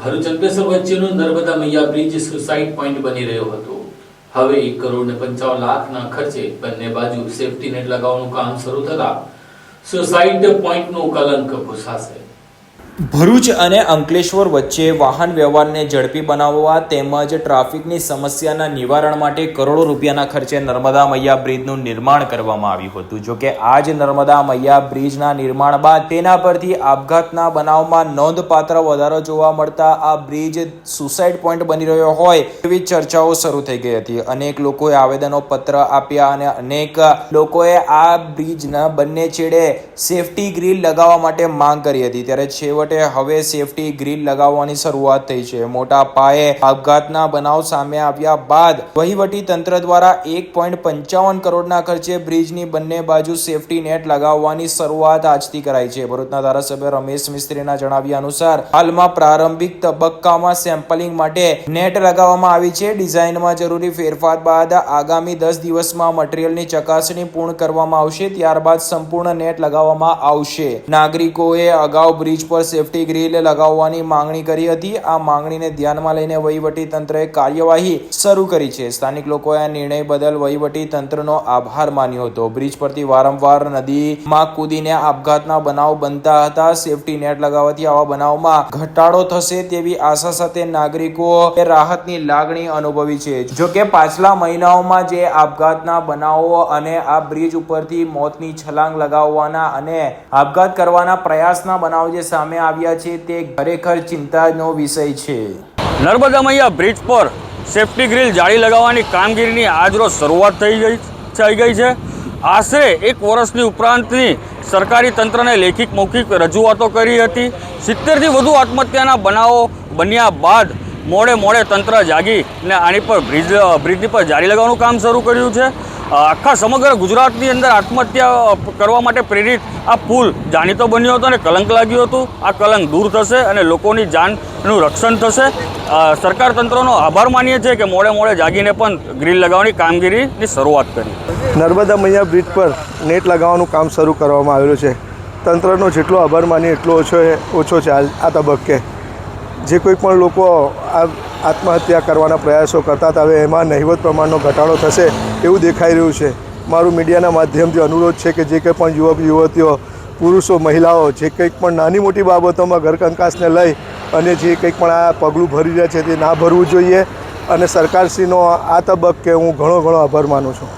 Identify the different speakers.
Speaker 1: ભરૂચ અંકલેશ્વર વચ્ચેનો નર્મદા મૈયા bridge suicide point બની રહ્યો હતો। હવે 1,55,00,000ના ખર્ચે બંને બાજુ સેફટી નેટ લગાવવાનું કામ શરૂ થતા સુસાઇડ પોઈન્ટનું કલંક ભૂંસાશે।
Speaker 2: ભરૂચ અને અંકલેશ્વર વચ્ચે વાહન વ્યવહારને ઝડપી બનાવવા તેમજ ટ્રાફિકની સમસ્યાના નિવારણ માટે કરોડો રૂપિયાના ખર્ચે નર્મદા મૈયા બ્રિજનું નિર્માણ કરવામાં આવ્યું હતું। જોકે આ જ નર્મદા મૈયા બ્રિજના નિર્માણ બાદ તેના પરથી આપઘાતના બનાવમાં નોંધપાત્ર વધારો જોવા મળતા આ બ્રિજ સુસાઇડ પોઈન્ટ બની રહ્યો હોય તેવી ચર્ચાઓ શરૂ થઈ ગઈ હતી। અનેક લોકોએ આવેદનો પત્ર આપ્યા અને અનેક લોકોએ આ બ્રિજના બંને છેડે સેફટી ગ્રીલ લગાવવા માટે માંગ કરી હતી। ત્યારે છેવટે હવે સેફટી ગ્રીલ લગાવવાની શરૂઆત થઈ છે। મોટા પાયે આપઘાતના બનાવ સામે આવ્યા બાદ વહીવટી તંત્ર દ્વારા 1.55 કરોડના ખર્ચે બ્રિજની બંને બાજુ સેફટી નેટ લગાવવાની શરૂઆત આજથી કરાઈ છે। ભરૂચના ધારાસભ્ય રમેશ મિસ્ત્રીના જણાવ્યા અનુસાર હાલમાં પ્રારંભિક તબક્કામાં સેમ્પલિંગ માટે નેટ લગાવવામાં આવી છે। ડિઝાઇનમાં જરૂરી ફેરફાર બાદ આગામી 10 દિવસમાં મટીરીયલની ચકાસણી પૂર્ણ કરવામાં આવશે। ત્યારબાદ સંપૂર્ણ નેટ લગાવવામાં આવશે। નાગરિકોએ અગાઉ બ્રિજ પર સેફટી ગ્રીલ લગાવવાની માંગણી કરી હતી। આ માંગણીને ધ્યાનમાં લઈને વહીવટી તંત્રએ કાર્યવાહી શરૂ કરી છે। સ્થાનિક લોકોએ આ નિર્ણય બદલ વહીવટી તંત્રનો આભાર માન્યો હતો। બ્રિજ પરથી વારંવાર નદીમાં કૂદીને આપઘાતના બનાવ બનતા હતા। સેફટી નેટ લગાવવાથી આવા બનાવમાં ઘટાડો થશે તેવી આશા સાથે નાગરિકોએ રાહતની લાગણી અનુભવી છે। જોકે પાછલા મહિનાઓમાં જે આપઘાતના બનાવો અને આ બ્રિજ ઉપરથી મોતની છલાંગ લગાવવાના અને આપઘાત કરવાના પ્રયાસના બનાવ જે સામે આવ્યા છે તે ખરેખર ચિંતાનો વિષય છે।
Speaker 3: નર્મદા મૈયા બ્રિજ પર સેફટી ગ્રીલ જાળી લગાવવાની કામગીરીની આજરોજ શરૂઆત થઈ ગઈ છે। આશરે 1 વર્ષની ઉપરાંતની સરકારી તંત્રને લેખિત મૌખિક રજૂઆતો કરી હતી। 70થી વધુ આત્મહત્યાના બનાવો બન્યા બાદ મોડે તંત્ર જાગીને આની પર બ્રિજની પર જાળી લગાવવાનું કામ શરૂ કર્યું છે। આખા સમગ્ર ગુજરાતની અંદર આત્મહત્યા કરવા માટે પ્રેરિત આ પુલ જાણીતો બન્યો હતો અને કલંક લાગ્યું હતું। આ કલંક દૂર થશે અને લોકોની જાનનું રક્ષણ થશે। સરકાર તંત્રનો આભાર માનીએ છીએ કે મોડે જાગીને પણ ગ્રીલ લગાવવાની કામગીરીની શરૂઆત કરી।
Speaker 4: નર્મદા મૈયા બ્રિજ પર નેટ લગાવવાનું કામ શરૂ કરવામાં આવેલું છે। તંત્રનો જેટલો આભાર માનીએ એટલો ઓછો છે। આ તબક્કે જે કોઈ પણ લોકો આત્મહત્યા કરવાના પ્રયાસો કરતા હતા હવે એમાં નહિવત પ્રમાણનો ઘટાડો થશે એવું દેખાઈ રહ્યું છે। મારું મીડિયાના માધ્યમથી અનુરોધ છે કે જે કંઈ પણ યુવક યુવતીઓ પુરુષો મહિલાઓ જે કંઈક પણ નાની મોટી બાબતોમાં ઘરકંકાસને લઈ અને જે કંઈક પણ આ પગલું ભરી રહ્યા છે તે ના ભરવું જોઈએ અને સરકારશ્રીનો આ તબક્કે હું ઘણો આભાર માનું છું।